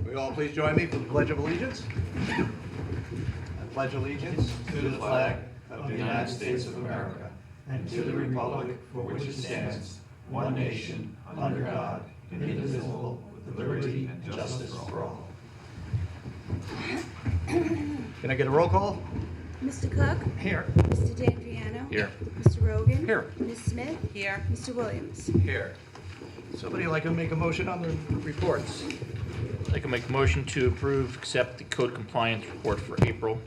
Will you all please join me for the Pledge of Allegiance? I pledge allegiance to the flag of the United States of America and to the republic for which it stands, one nation, under God, indivisible, with liberty and justice for all. Can I get a roll call? Mr. Cook? Here. Mr. D'Adriano? Here. Mr. Rogan? Here. Ms. Smith? Here. Mr. Williams? Here. Somebody like to make a motion on the reports? I can make a motion to approve, accept the code compliance report for April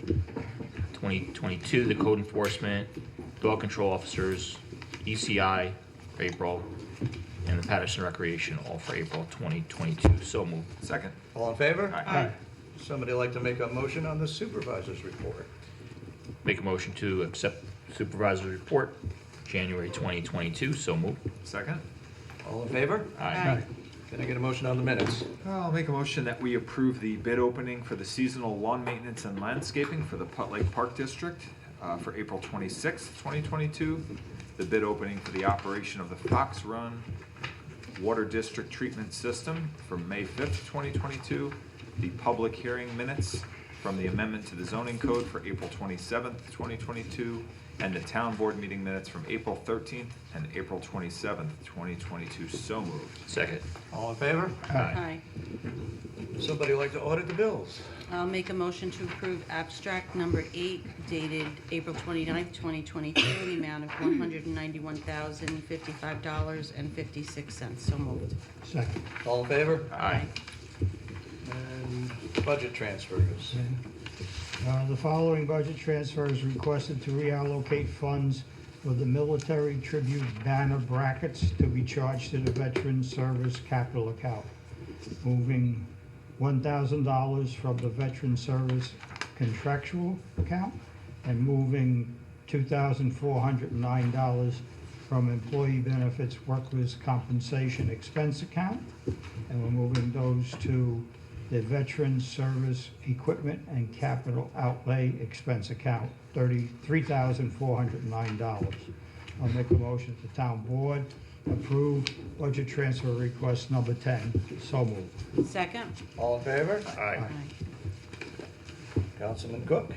2022, the code enforcement, dog control officers, ECI for April, and the Patterson Recreation, all for April 2022. So moved. Second. All in favor? Aye. Somebody like to make a motion on the supervisor's report? Make a motion to accept supervisor's report, January 2022. So moved. Second. All in favor? Aye. Can I get a motion on the minutes? I'll make a motion that we approve the bid opening for the seasonal lawn maintenance and landscaping for the Putt Lake Park District for April 26th, 2022. The bid opening for the operation of the Fox Run Water District Treatment System for May 5th, 2022. The public hearing minutes from the amendment to the zoning code for April 27th, 2022. And the town board meeting minutes from April 13th and April 27th, 2022. So moved. Second. All in favor? Aye. Somebody like to audit the bills? I'll make a motion to approve abstract number 8 dated April 29th, 2022, in the amount of $191,055.56. So moved. Second. All in favor? Aye. And budget transfers. The following budget transfers requested to reallocate funds for the military tribute banner brackets to be charged to the Veteran Service Capital Account. Moving $1,000 from the Veteran Service Contractual Account and moving $2,409 from Employee Benefits Workers' Compensation Expense Account. And we're moving those to the Veteran Service Equipment and Capital Outlay Expense Account, $3,409. I'll make a motion to Town Board, approve budget transfer request number 10. So moved. Second? All in favor? Aye. Councilman Cook?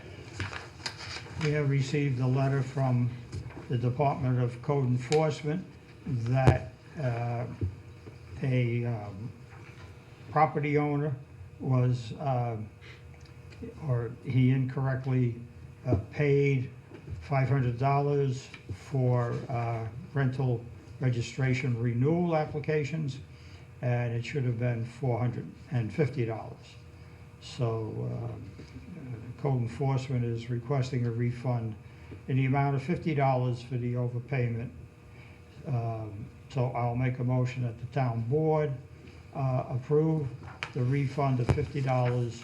We have received a letter from the Department of Code Enforcement that a property owner was, or he incorrectly paid $500 for rental registration renewal applications, and it should have been $450. So Code Enforcement is requesting a refund in the amount of $50 for the overpayment. So I'll make a motion that the town board approve the refund of $50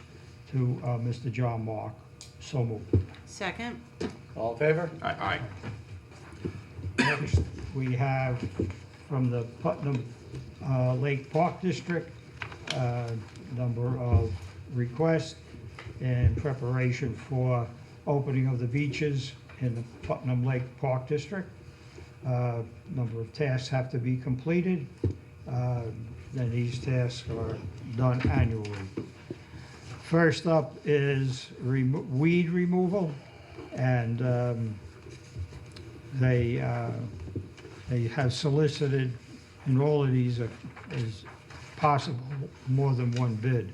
to Mr. John Mark. So moved. Second? All in favor? Aye. Next, we have from the Putnam Lake Park District, number of requests in preparation for opening of the beaches in the Putnam Lake Park District. Number of tasks have to be completed. And these tasks are done annually. First up is weed removal, and they have solicited in all of these is possible more than one bid.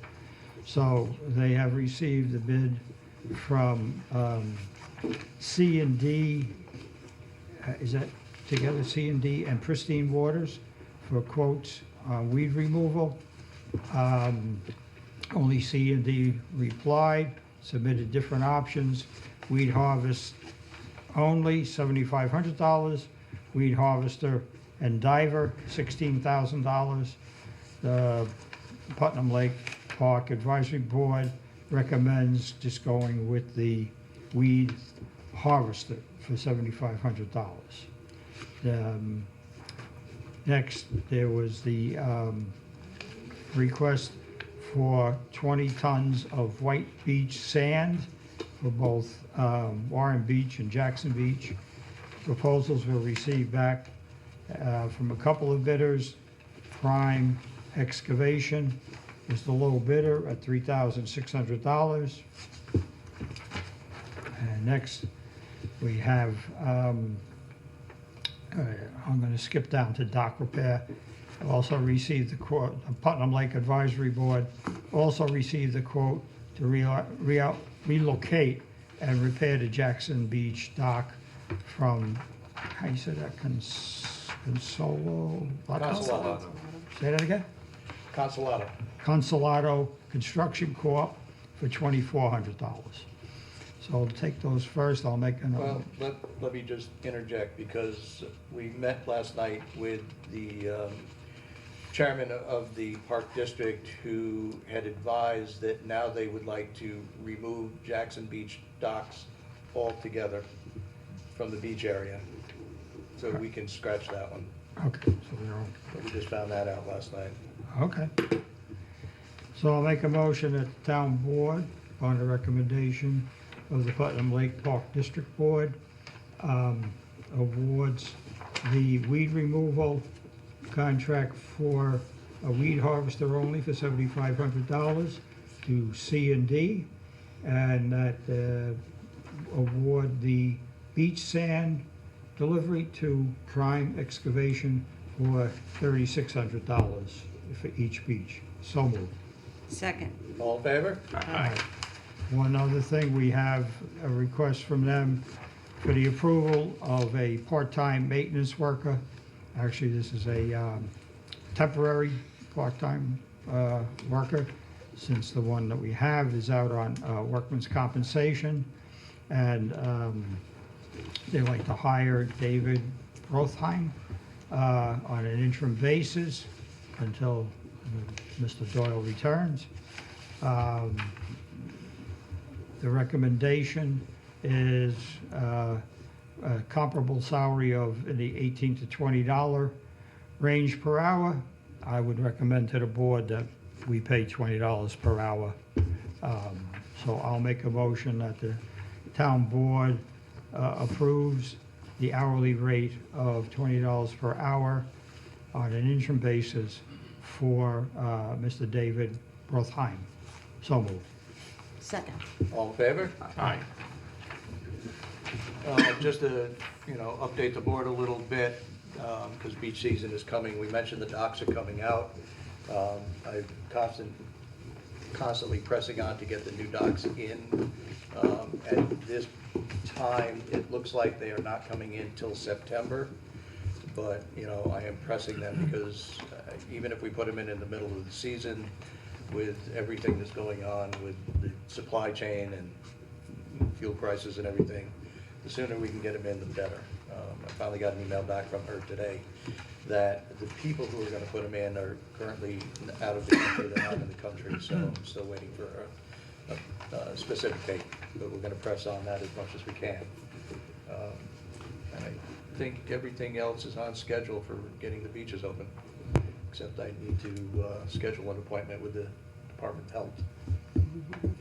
So they have received a bid from C&D, is that together, C&D and Pristine Waters, for quotes on weed removal. Only C&D replied, submitted different options. Weed harvest only, $7,500. Weed harvester and diver, $16,000. The Putnam Lake Park Advisory Board recommends just going with the weed harvester for $7,500. Next, there was the request for 20 tons of white beach sand for both Warren Beach and Jackson Beach. Proposals were received back from a couple of bidders, Prime Excavation was the low bidder at $3,600. And next, we have, I'm going to skip down to dock repair. I've also received the quote, the Putnam Lake Advisory Board also received the quote to relocate and repair the Jackson Beach dock from, how you say that, Consolo? Consolado. Say that again? Consolado. Consolado Construction Corp. for $2,400. So I'll take those first, I'll make another. Well, let me just interject, because we met last night with the chairman of the Park District, who had advised that now they would like to remove Jackson Beach docks altogether from the beach area. So we can scratch that one. Okay, so we're all. But we just found that out last night. Okay. So I'll make a motion that the town board, on the recommendation of the Putnam Lake Park District Board, awards the weed removal contract for a weed harvester only for $7,500 to C&D, and that award the beach sand delivery to Prime Excavation for $3,600 for each beach. So moved. Second. All in favor? Aye. One other thing, we have a request from them for the approval of a part-time maintenance worker. Actually, this is a temporary part-time worker, since the one that we have is out on workman's compensation. And they like to hire David Rothheim on an interim basis until Mr. Doyle returns. The recommendation is a comparable salary of in the $18 to $20 range per hour. I would recommend to the board that we pay $20 per hour. So I'll make a motion that the town board approves the hourly rate of $20 per hour on an interim basis for Mr. David Rothheim. So moved. Second. All in favor? Aye. Just to, update the board a little bit, because beach season is coming. We mentioned the docks are coming out. I'm constantly pressing on to get the new docks in. At this time, it looks like they are not coming in till September. But, I am pressing them because even if we put them in the middle of the season, with everything that's going on with the supply chain and fuel prices and everything, the sooner we can get them in, the better. I finally got an email back from her today that the people who are going to put them in are currently out of the country, they're not in the country, so I'm still waiting for a specific date, but we're going to press on that as much as we can. And I think everything else is on schedule for getting the beaches open, except I need to schedule an appointment with the Department of Health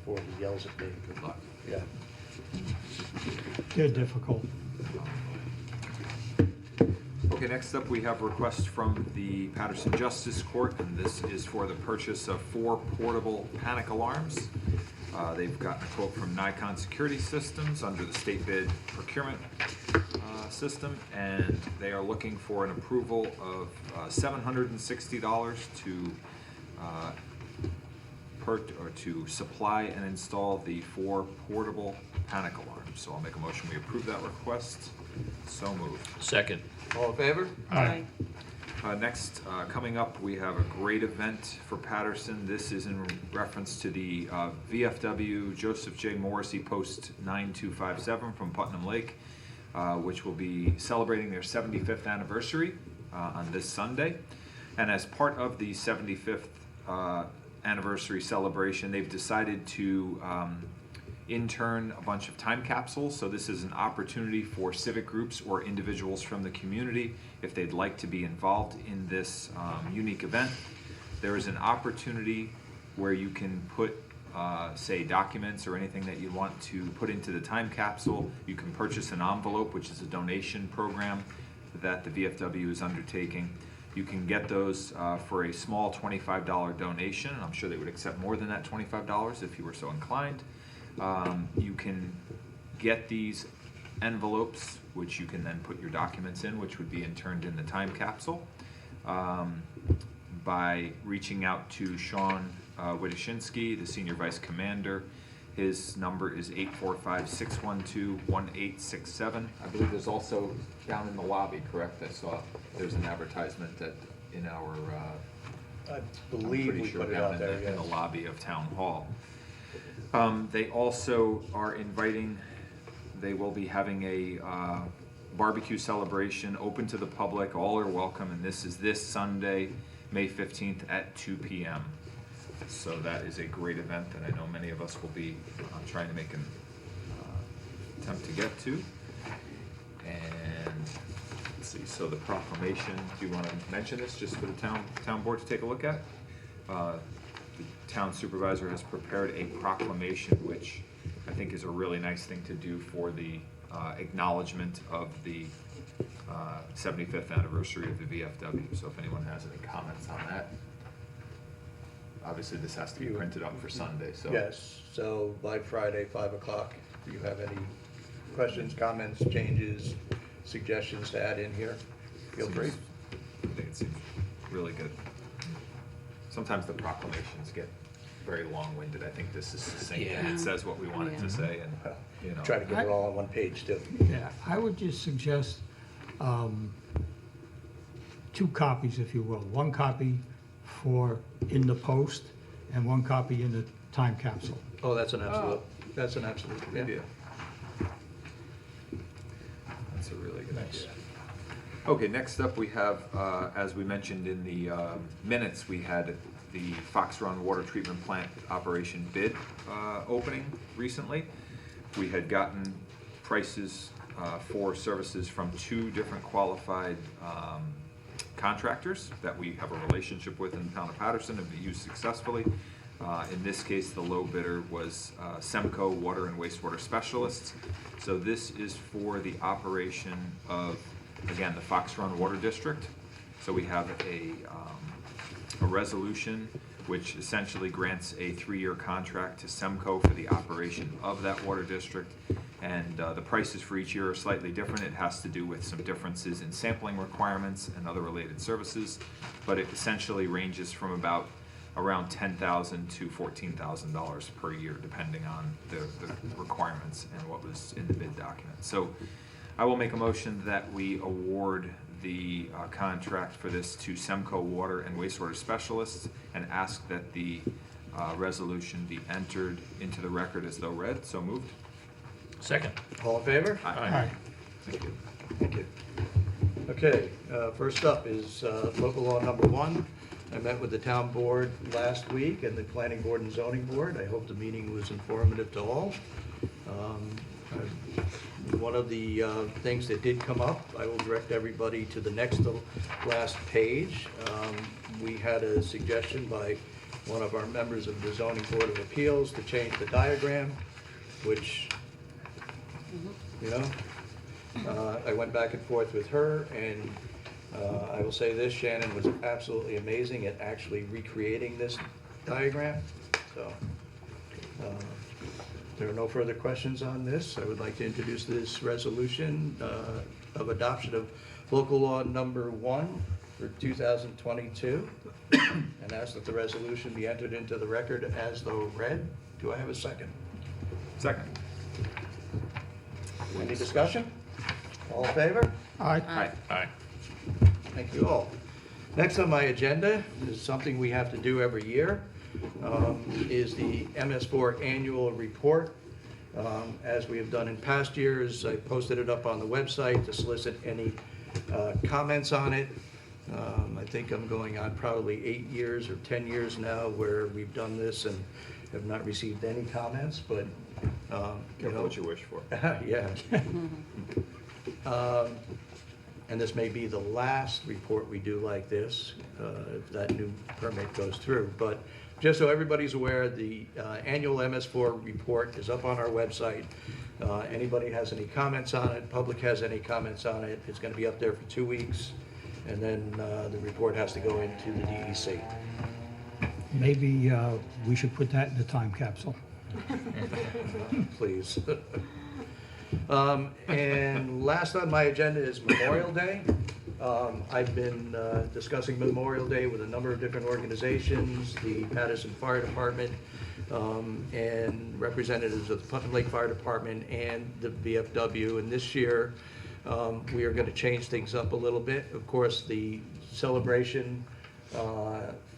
for the yells at me. Good luck. Yeah. They're difficult. Okay, next up, we have requests from the Patterson Justice Court, and this is for the purchase of 4 portable panic alarms. They've gotten a quote from Nikon Security Systems under the state bid procurement system, and they are looking for an approval of $760 to supply and install the 4 portable panic alarms. So I'll make a motion, we approve that request. So moved. Second. All in favor? Aye. Next, coming up, we have a great event for Patterson. This is in reference to the VFW Joseph J. Morrissey Post 9257 from Putnam Lake, which will be celebrating their 75th anniversary on this Sunday. And as part of the 75th anniversary celebration, they've decided to intern a bunch of time capsules. So this is an opportunity for civic groups or individuals from the community, if they'd like to be involved in this unique event. There is an opportunity where you can put say documents or anything that you want to put into the time capsule. You can purchase an envelope, which is a donation program that the VFW is undertaking. You can get those for a small $25 donation, and I'm sure they would accept more than that $25 if you were so inclined. You can get these envelopes, which you can then put your documents in, which would be turned in the time capsule, by reaching out to Sean Witoshinsky, the Senior Vice Commander. His number is 845-612-1867. I believe there's also down in the lobby, correct? I saw there's an advertisement that in our, I I'm believe pretty we sure put it down out there, in the yes. lobby of Town Hall. They also are inviting, they will be having a barbecue celebration open to the public. All are welcome, and this is this Sunday, May 15th at 2 p.m. So that is a great event that I know many of us will be trying to make an attempt to get to. And let's see, so the proclamation, do you want to mention this just for the town board to take a look at? The town supervisor has prepared a proclamation, which I think is a really nice thing to do for the acknowledgement of the 75th anniversary of the VFW. So if anyone has any comments on that. Obviously, this has to be printed up for Sunday, so. Yes, so by Friday, 5 o'clock, if you have any questions, comments, changes, suggestions to add in here, feel free. I think it seems really good. Sometimes the proclamations get very long-winded. I think this is succinct, and it says what we want it to say, and, Well, you know. Try to get it all on one page, too. Yeah, I would just suggest 2 copies, if you will. 1 copy for in the Post and 1 copy in the time capsule. Oh, that's an absolute, yeah. Idea. That's a really good idea. Okay, next up we have, as we mentioned in the minutes, we had the Fox Run Water Treatment Plant operation bid opening recently. We had gotten prices for services from 2 different qualified contractors that we have a relationship with in the town of Patterson and we used successfully. In this case, the low bidder was Semco Water and Wastewater Specialists. So this is for the operation of, again, the Fox Run Water District. So we have a resolution which essentially grants a 3-year contract to Semco for the operation of that water district. And the prices for each year are slightly different. It has to do with some differences in sampling requirements and other related services, but it essentially ranges from about around $10,000 to $14,000 per year, depending on the requirements and what was in the bid document. So I will make a motion that we award the contract for this to Semco Water and Wastewater Specialists and ask that the resolution be entered into the record as though read. So moved. Second. All in favor? Aye. Thank you. Thank you. Okay, first up is local law number 1. I met with the town board last week and the planning board and zoning board. I hope the meeting was informative to all. One of the things that did come up, I will direct everybody to the next to last page. We had a suggestion by one of our members of the zoning board of appeals to change the diagram, which, you know, I went back and forth with her, and I will say this, Shannon was absolutely amazing at actually recreating this diagram. So, there are no further questions on this. I would like to introduce this resolution of adoption of local law number 1 for 2022, and ask that the resolution be entered into the record as though read. Do I have a second? Second. Any discussion? All in favor? Aye. Aye. Aye. Thank you all. Next on my agenda is something we have to do every year, is the MS4 annual report. As we have done in past years, I posted it up on the website to solicit any comments on it. I think I'm going on probably 8 years or 10 years now where we've done this and have not received any comments, but you know, What you wish for. yeah. And this may be the last report we do like this, if that new permit goes through. But just so everybody's aware, the annual MS4 report is up on our website. Anybody has any comments on it, public has any comments on it, it's gonna be up there for 2 weeks. and then the report has to go into the DEC. Maybe we should put that in the time capsule. Please. And last on my agenda is Memorial Day. I've been discussing Memorial Day with a number of different organizations, the Patterson Fire Department, and representatives of the Putnam Lake Fire Department and the VFW. And this year, we are going to change things up a little bit. Of course, the celebration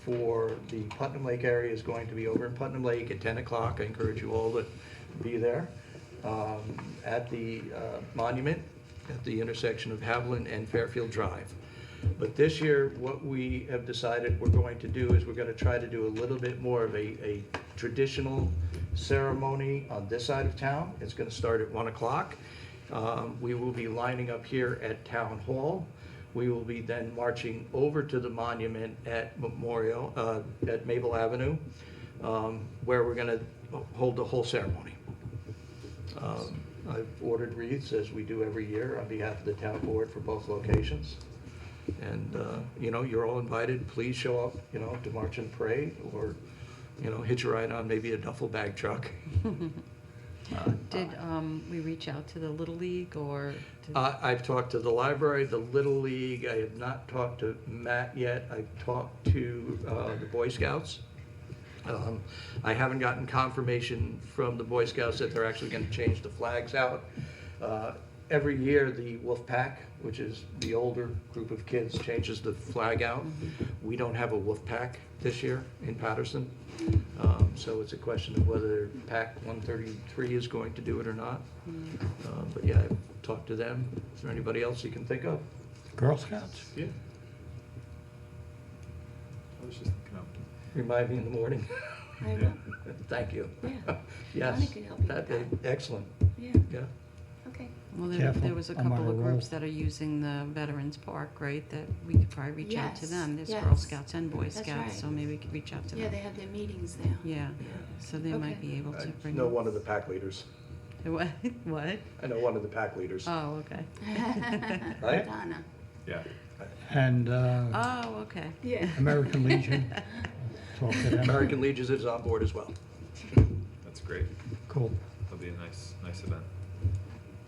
for the Putnam Lake area is going to be over in Putnam Lake at 10 o'clock. I encourage you all to be there at the monument at the intersection of Haviland and Fairfield Drive. But this year, what we have decided we're going to do is we're going to try to do a little bit more of a traditional ceremony on this side of town. It's going to start at 1 o'clock. We will be lining up here at Town Hall. We will be then marching over to the monument at Memorial, at Maple Avenue, where we're going to hold the whole ceremony. I've ordered wreaths, as we do every year, on behalf of the town board for both locations. And, you know, you're all invited. Please show up, you know, to march and parade, or, you know, hitch a ride on maybe a duffel bag truck. Did we reach out to the Little League, or? I've talked to the library, the Little League. I have not talked to Matt yet. I've talked to the Boy Scouts. I haven't gotten confirmation from the Boy Scouts that they're actually going to change the flags out. Every year, the Wolf Pack, which is the older group of kids, changes the flag out. We don't have a Wolf Pack this year in Patterson. So it's a question of whether Pack 133 is going to do it or not. But yeah, I've talked to them. Is there anybody else you can think of? Girl Scouts? Yeah. I was just thinking of. Remind me in the morning. I will. Thank you. Yeah. Yes. Johnny can help you with that. Excellent. Yeah, Yeah. okay. Well, Careful, there was a I'm on couple a of roll. groups that are using the Veterans Park, right, that we could probably reach out to Yes, them. There's yes. Girl Scouts and Boy That's Scouts, right. so maybe we could reach out to Yeah, them. they have their meetings there. Yeah, so they might Okay. be able I to bring. know one of the pack leaders. What? What? I know one of the pack leaders. Oh, okay. Right? Donna. Yeah. And Oh, okay. Yeah. American Legion, talk to them. American Legion is on board as well. That's great. Cool. That'll be a nice event.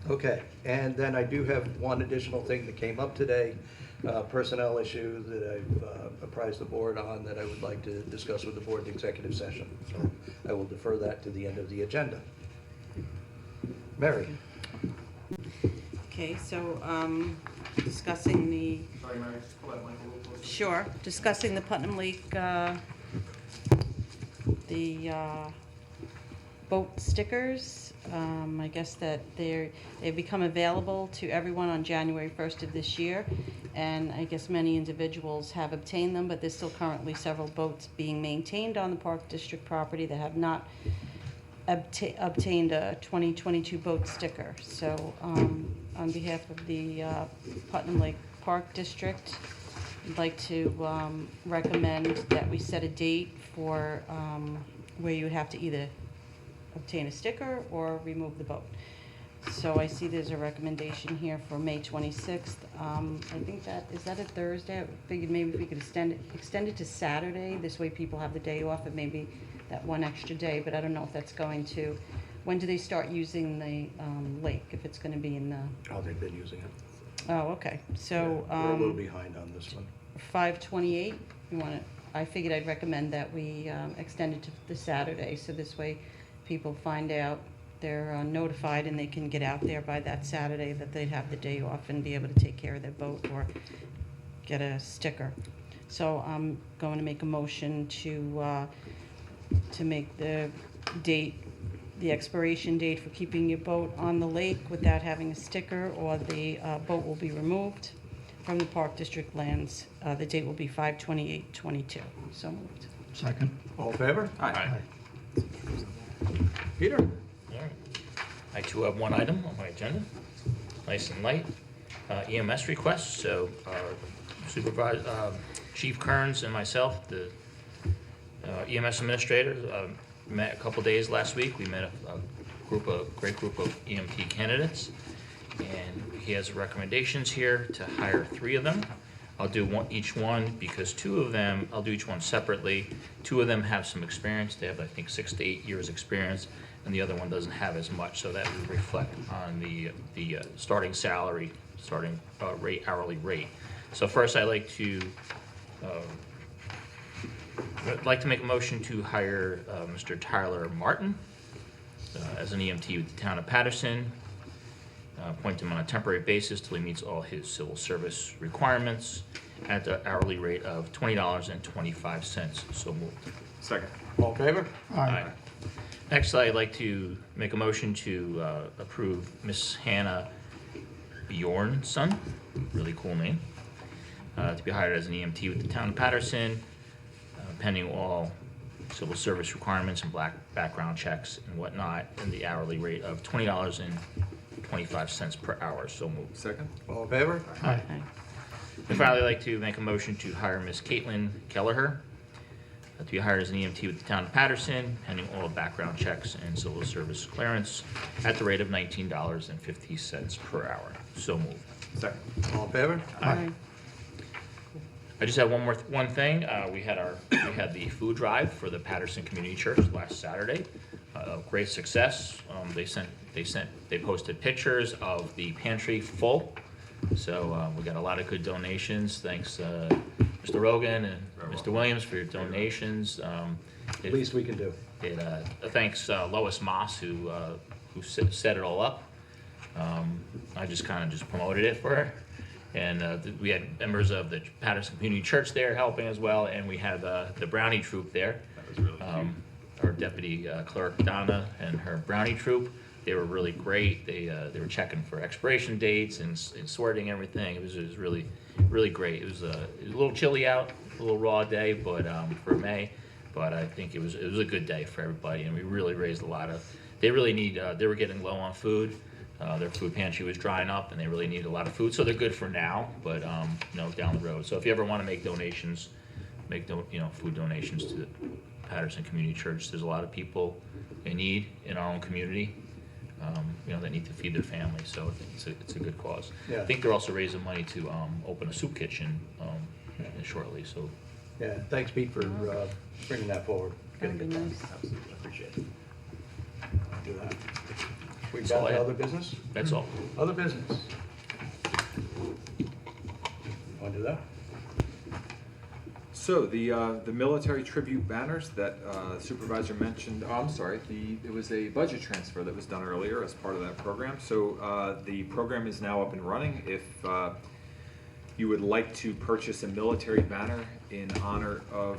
Okay, and then I do have one additional thing that came up today, personnel issue that I've apprised the board on that I would like to discuss with the board in executive session. So I will defer that to the end of the agenda. Mary? Okay, so, discussing the. Sorry, Mary, just pull that mic a little closer. Sure, discussing the Putnam Lake, the boat stickers. I guess that they've become available to everyone on January 1st of this year. And I guess many individuals have obtained them, but there's still currently several boats being maintained on the Park District property that have not obtained a 2022 boat sticker. So on behalf of the Putnam Lake Park District, I'd like to recommend that we set a date for where you have to either obtain a sticker or remove the boat. So I see there's a recommendation here for May 26th. I think is that a Thursday? I figured maybe if we could extend it to Saturday. This way people have the day off and maybe that one extra day, but I don't know if that's going to, when do they start using the lake, if it's gonna be in the, Oh, they've been using it. oh, okay, so. We're a little behind on this one. 5/28, you want it, I figured I'd recommend that we extend it to the Saturday, so this way people find out, they're notified and they can get out there by that Saturday, that they'd have the day off and be able to take care of their boat or get a sticker. So I'm going to make a motion to make the date, the expiration date for keeping your boat on the lake without having a sticker, or the boat will be removed from the Park District lands. The date will be 5/28/22. So moved. Second. All in favor? Aye. Peter? All right. I too have one item on my agenda, nice and light. EMS requests, so Supervisor, Chief Kearns and myself, the EMS administrators, met a couple days last week. We met a great group of EMT candidates, and he has recommendations here to hire 3 of them. I'll do each one because two of them, I'll do each one separately. Two of them have some experience. They have, I think, 6 to 8 years experience, and the other one doesn't have as much. So that would reflect on the starting salary, starting rate, hourly rate. So first, I'd like to make a motion to hire Mr. Tyler Martin as an EMT with the town of Patterson. Appoint him on a temporary basis till he meets all his civil service requirements at the hourly rate of $20.25. So moved. Second. All in favor? Aye. Next, I'd like to make a motion to approve Miss Hannah Bjornson, really cool name, to be hired as an EMT with the town of Patterson, pending all civil service requirements and background checks and whatnot, and the hourly rate of $20.25 per hour. So moved. Second. All in favor? Aye. And finally, I'd like to make a motion to hire Miss Caitlin Kelleher to be hired as an EMT with the town of Patterson, pending all background checks and civil service clearance at the rate of $19.50 per hour. So moved. Second. All in favor? Aye. I just have one thing. We had the food drive for the Patterson Community Church last Saturday. Great success. They posted pictures of the pantry full. So we got a lot of good donations. Thanks, Mr. Rogan and Mr. Williams for your donations. Least we can do. Thanks Lois Moss who set it all up. I just kind of promoted it for her. And we had members of the Patterson Community Church there helping as well, and we had the Brownie Troop there. That was really cute. Our deputy clerk Donna and her Brownie Troop. They were really great. They were checking for expiration dates and sorting everything. It was really great. It was a little chilly out, a little raw day, but for May. But I think it was a good day for everybody, and we really raised a lot of. They really need. They were getting low on food. Their food pantry was drying up, and they really needed a lot of food. So they're good for now, but down the road. So if you ever want to make donations, food donations to the Patterson Community Church. There's a lot of people in need in our own community, that need to feed their families. So it's a good cause. Yeah. I think they're also raising money to open a soup kitchen shortly. So Yeah, thanks Pete for bringing that forward. That'd be nice. Absolutely, appreciate it. I'll do that. We That's all got I have. other business? that's all. Other business? Want to do that? So the military tribute banners that Supervisor mentioned, it was a budget transfer that was done earlier as part of that program. So the program is now up and running. If you would like to purchase a military banner in honor of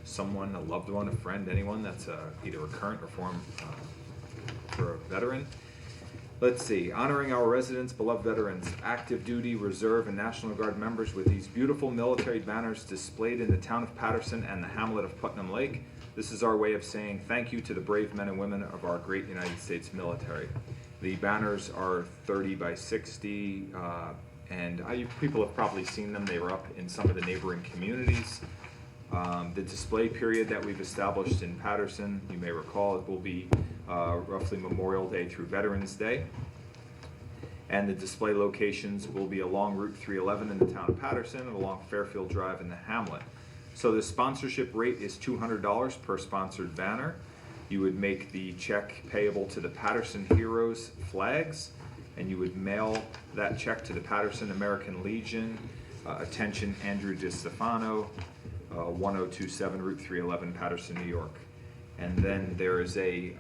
someone, a loved one, a friend, anyone that's either a current or former veteran. Let's see, honoring our residents, beloved veterans, active duty, reserve, and National Guard members with these beautiful military banners displayed in the town of Patterson and the hamlet of Putnam Lake. This is our way of saying thank you to the brave men and women of our great United States military. The banners are 30 by 60, and people have probably seen them. They were up in some of the neighboring communities. The display period that we've established in Patterson, you may recall, it will be roughly Memorial Day through Veterans Day. And the display locations will be along Route 311 in the town of Patterson and along Fairfield Drive in the hamlet. So the sponsorship rate is $200 per sponsored banner. You would make the check payable to the Patterson Heroes Flags, and you would mail that check to the Patterson American Legion, attention Andrew DiStefano, 1027 Route 311, Patterson, New York. And then there is a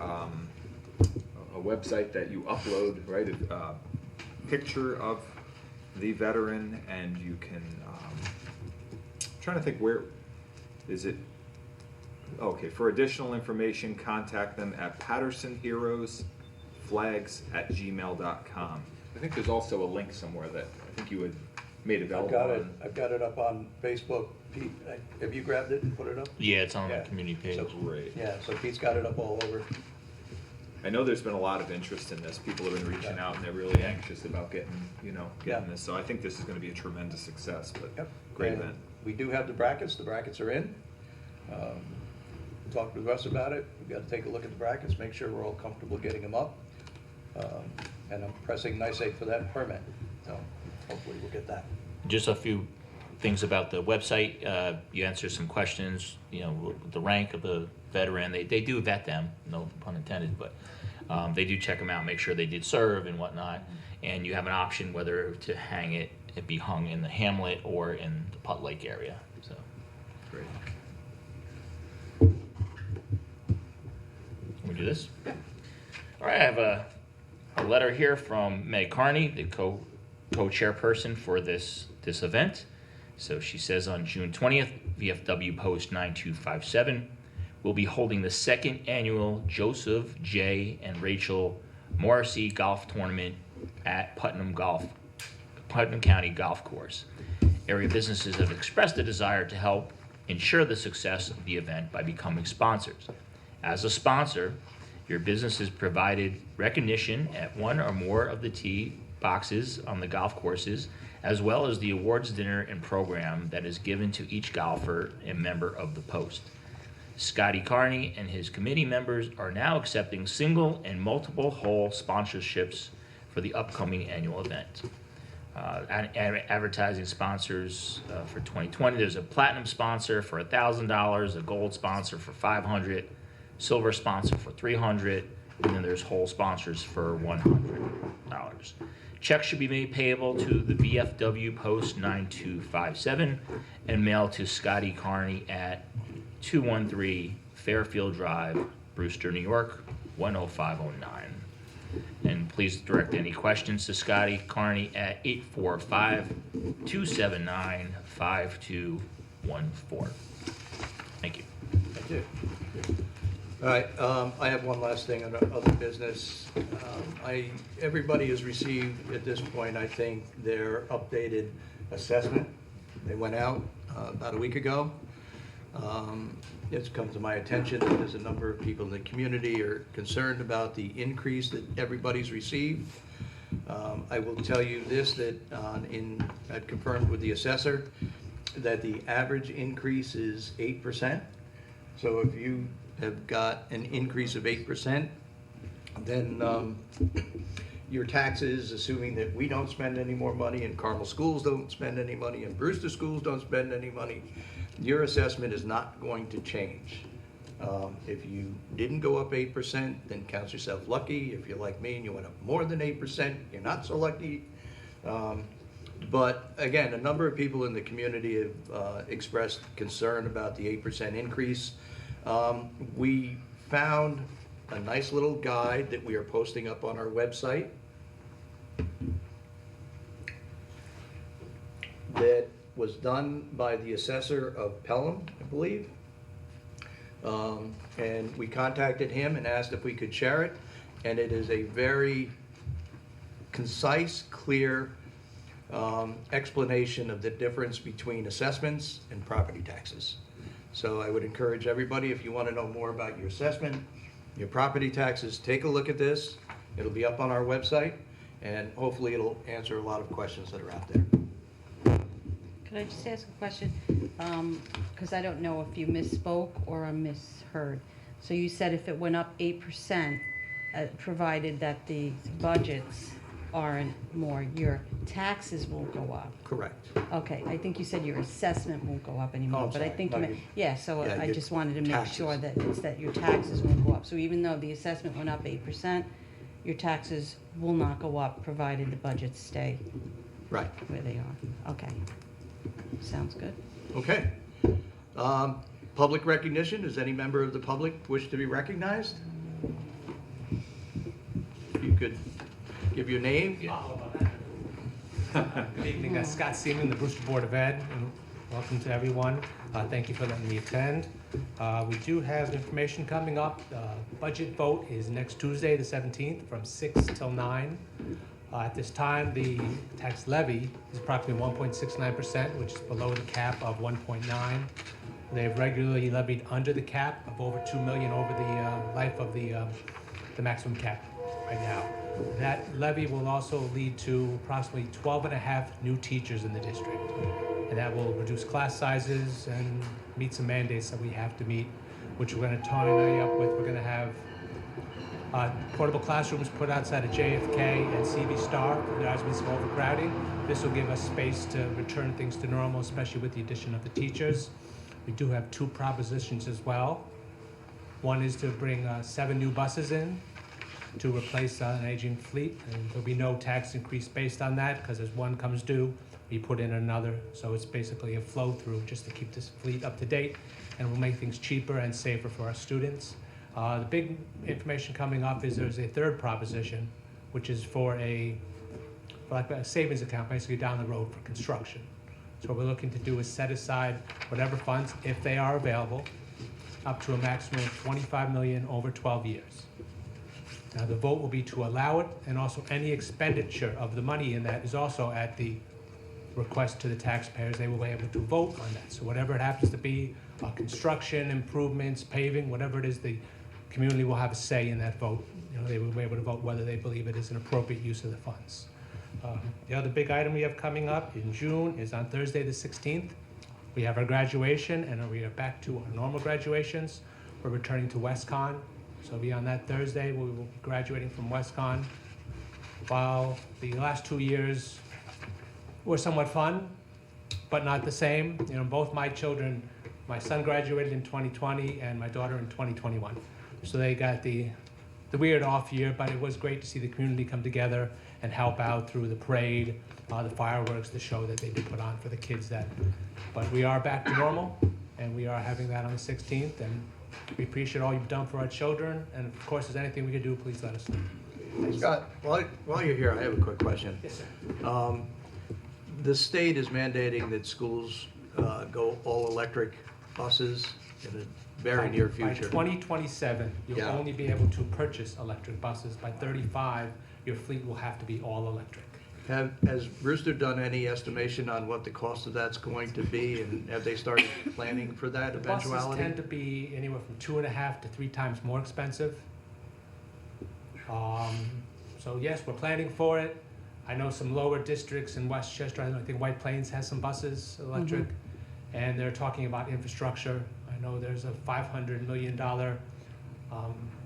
website that you upload, right, a picture of the veteran, and you can, I'm trying to think where, is it, okay, for additional information, contact them at pattersonheroesflags@gmail.com. I think there's also a link somewhere that I think you had made available. I've got it up on Facebook. Pete, have you grabbed it and put it up? Yeah, it's on Yeah. the community page. So, Great. yeah, so Pete's got it up all over. I know there's been a lot of interest in this. People have been reaching out and they're really anxious about getting Yeah. this. So I think this is going to be a tremendous success, but Yep. great And event. We do have the brackets are in. Talked with Russ about it, we've got to take a look at the brackets, make sure we're all comfortable getting them up. And I'm pressing NICEAG for that permit, so. hopefully we'll get that. Just a few things about the website. You answer some questions, you know, the rank of the veteran. They do vet them, no pun intended, but they do check them out, make sure they did serve and whatnot. And you have an option whether to hang it be hung in the hamlet or in the Putt Lake area. So, Great. can we do this? Yeah. All right, I have a letter here from Meg Carney, the co-chairperson for this event. So she says on June 20th, VFW Post 9257 will be holding the second annual Joseph J. and Rachel Morrissey Golf Tournament at Putnam County Golf Course. Area businesses have expressed a desire to help ensure the success of the event by becoming sponsors. As a sponsor, your business is provided recognition at one or more of the tee boxes on the golf courses, as well as the awards dinner and program that is given to each golfer and member of the Post. Scotty Carney and his committee members are now accepting single and multiple hole sponsorships for the upcoming annual event. Advertising sponsors for 2020, there's a platinum sponsor for $1,000, a gold sponsor for $500, silver sponsor for $300, and then there's whole sponsors for $100. Checks should be made payable to the VFW Post 9257 and mailed to Scotty Carney at 213 Fairfield Drive, Brewster, New York, 10509. And please direct any questions to Scotty Carney at 845-279-5214. Thank you. Thank you. All right, I have one last thing on other business. Everybody has received, at this point, I think, their updated assessment. They went out about a week ago. It's come to my attention that there's a number of people in the community are concerned about the increase that everybody's received. I will tell you this, that I've confirmed with the assessor that the average increase is 8%. So if you have got an increase of 8%, then your taxes, assuming that we don't spend any more money and Carmel schools don't spend any money and Brewster schools don't spend any money, your assessment is not going to change. If you didn't go up 8%, then count yourself lucky. If you're like me and you went up more than 8%, you're not so lucky. But again, a number of people in the community have expressed concern about the 8% increase. We found a nice little guide that we are posting up on our website that was done by the assessor of Pelham, I believe. And we contacted him and asked if we could share it. And it is a very concise, clear explanation of the difference between assessments and property taxes. So I would encourage everybody, if you want to know more about your assessment, your property taxes, take a look at this. It'll be up on our website, and hopefully it'll answer a lot of questions that are out there. Could I just ask a question? Because I don't know if you misspoke or I misheard. So you said if it went up 8%, provided that the budgets aren't more, your taxes won't go up. Correct. Okay, I think you said your assessment won't go up anymore, Oh, I'm but I sorry. think No, you meant, you- yeah, so yeah, I your just wanted to make taxes. sure that it's that your taxes won't go up. So even though the assessment went up 8%, your taxes will not go up, provided the budgets stay Right. where they are. Okay, sounds good. Okay. Public recognition. Does any member of the public wish to be recognized? If you could give your name. Good evening, Scott Seaman, the Brewster Board of Ed, and welcome to everyone. Thank you for letting me attend. We do have information coming up. Budget vote is next Tuesday, the 17th, from 6 till 9. At this time, the tax levy is approximately 1.69%, which is below the cap of 1.9. They've regularly levied under the cap of over $2 million over the life of the maximum cap right now. That levy will also lead to approximately 12.5 new teachers in the district. And that will reduce class sizes and meet some mandates that we have to meet which we're gonna tie up with. We're gonna have portable classrooms put outside of JFK and CB Star. There has been some overcrowding. This will give us space to return things to normal, especially with the addition of the teachers. We do have 2 propositions as well. One is to bring 7 new buses in to replace an aging fleet, and there'll be no tax increase based on that, because as one comes due, we put in another. So it's basically a flow through just to keep this fleet up to date, and will make things cheaper and safer for our students. The big information coming up is there's a 3rd proposition, which is for like a savings account, basically down the road for construction. So what we're looking to do is set aside whatever funds, if they are available, up to a maximum of $25 million over 12 years. Now, the vote will be to allow it, and also any expenditure of the money in that is also at the request to the taxpayers. They will be able to vote on that. So whatever it happens to be, construction, improvements, paving, whatever it is, the community will have a say in that vote. You know, they will be able to vote whether they believe it is an appropriate use of the funds. The other big item we have coming up in June is on Thursday the 16th. We have our graduation, and we are back to our normal graduations. We're returning to WestCon. So it'll be on that Thursday, we will be graduating from WestCon. While the last 2 years were somewhat fun, but not the same. You know, both my children, my son graduated in 2020 and my daughter in 2021. So they got the weird off year, but it was great to see the community come together and help out through the parade, the fireworks, the show that they did put on for the kids. But we are back to normal, and we are having that on the 16th, and we appreciate all you've done for our children, and of course, if there's anything we can do, please let us know. Scott, while you're here, I have a quick question. Yes, sir. The state is mandating that schools go all-electric buses in the very near future. By 2027, you'll Yeah. only be able to purchase electric buses. By 35, your fleet will have to be all electric. Has Brewster done any estimation on what the cost of that's going to be, and have they started planning for that Buses eventuality? tend to be anywhere from 2.5 to 3 times more expensive. So yes, we're planning for it. I know some lower districts in Westchester, I think White Plains has some buses, electric, and they're talking about infrastructure. I know there's a $500 million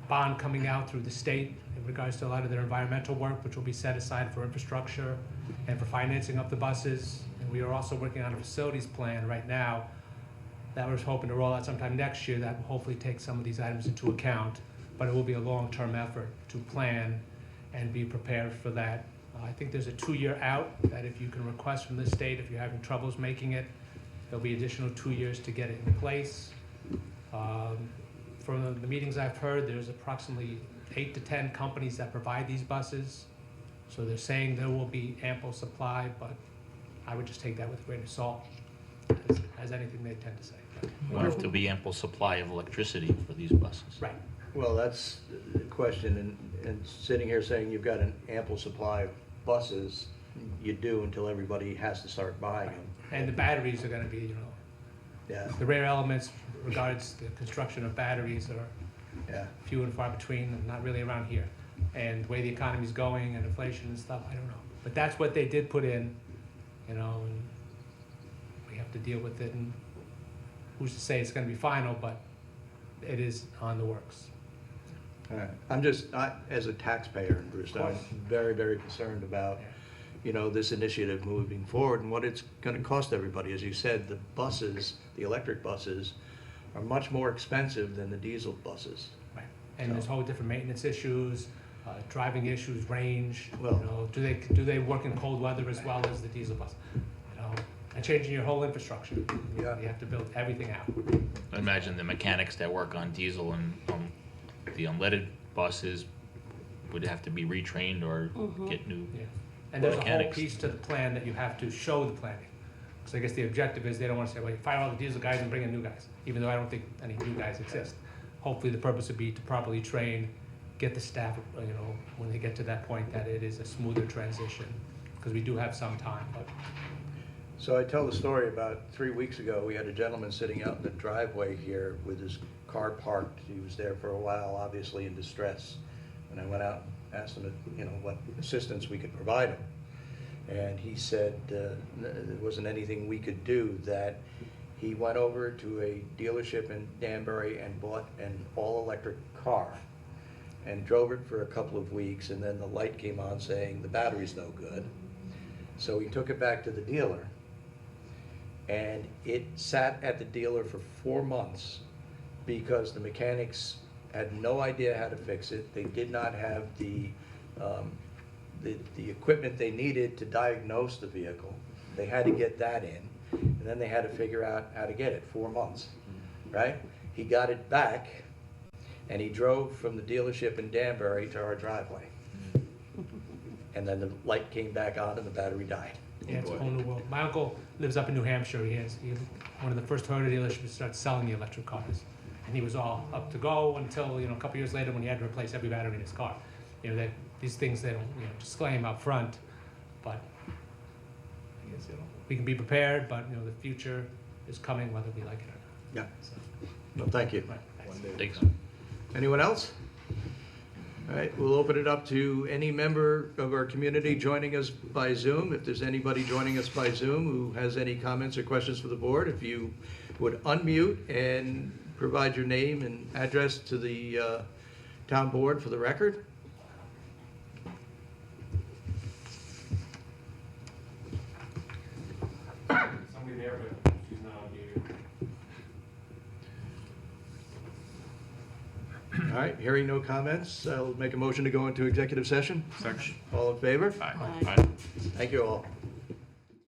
bond coming out through the state in regards to a lot of their environmental work, which will be set aside for infrastructure and for financing of the buses. And we are also working on a facilities plan right now that we're hoping to roll out sometime next year that will hopefully take some of these items into account. But it will be a long-term effort to plan and be prepared for that. I think there's a 2-year out that if you can request from the state, if you're having troubles making it, there'll be additional 2 years to get it in place. From the meetings I've heard, there's approximately 8 to 10 companies that provide these buses. So they're saying there will be ample supply, but I would just take that with a grain of salt, as anything they tend to say. I wonder if there'll be ample supply of electricity for these buses. Right. Well, that's the question, and sitting here saying you've got an ample supply of buses, you do until everybody has to start buying them. And the batteries are gonna be, you know, Yeah, the rare elements regards the construction of batteries are yeah. few and far between, and not really around here. And the way the economy's going and inflation and stuff, I don't know. But that's what they did put in, you know, and we have to deal with it. And who's to say it's gonna be final, but it is on the works. All right. I'm just, as a taxpayer in Brewster, I'm very, very concerned about, you know, this initiative moving forward and what it's gonna cost everybody. As you said, the buses, the electric buses, are much more expensive than the diesel buses. Right. And there's whole different maintenance issues, driving issues, range, you Well- know, do they work in cold weather as well as the diesel bus? You know, and changing your whole infrastructure. Yeah. You have to build everything out. I imagine the mechanics that work on diesel and the unleaded buses would have to be retrained or get new. Yeah. And there's a whole Mechanics. piece to the plan that you have to show the planning. So I guess the objective is they don't want to say, well, you fire all the diesel guys and bring in new guys, even though I don't think any new guys exist. Hopefully the purpose would be to properly train, get the staff, you know, when they get to that point, that it is a smoother transition, because we do have some time, but So I tell the story about 3 weeks ago, we had a gentleman sitting out in the driveway here with his car parked. He was there for a while, obviously in distress. And I went out and asked him, you know, what assistance we could provide him. And he said there wasn't anything we could do, that He went over to a dealership in Danbury and bought an all-electric car and drove it for a couple of weeks, and then the light came on saying the battery's no good. So he took it back to the dealer, and it sat at the dealer for 4 months because the mechanics had no idea how to fix it. They did not have the equipment they needed to diagnose the vehicle. They had to get that in, and then they had to figure out how to get it. 4 months, right? He got it back, and he drove from the dealership in Danbury to our driveway. And then the light came back on and the battery died. Yeah, it's a whole new world. My uncle lives up in New Hampshire. He one of the first Toyota dealerships started selling the electric cars. And he was all up to go until, a couple years later when he had to replace every battery in his car. These things they don't, disclaim up front, but I guess, we can be prepared, but, the future is coming whether we like it or not. Yeah. So, Well, thank you. right, thanks. Thanks. Anyone else? All right, we'll open it up to any member of our community joining us by Zoom. If there's anybody joining us by Zoom who has any comments or questions for the board, if you would unmute and provide your name and address to the town board for the record. Somebody there, but she's not on mute. All right, hearing no comments, I'll make a motion to go into executive session. Section. All in favor? Aye. Aye. Aye. Thank you all.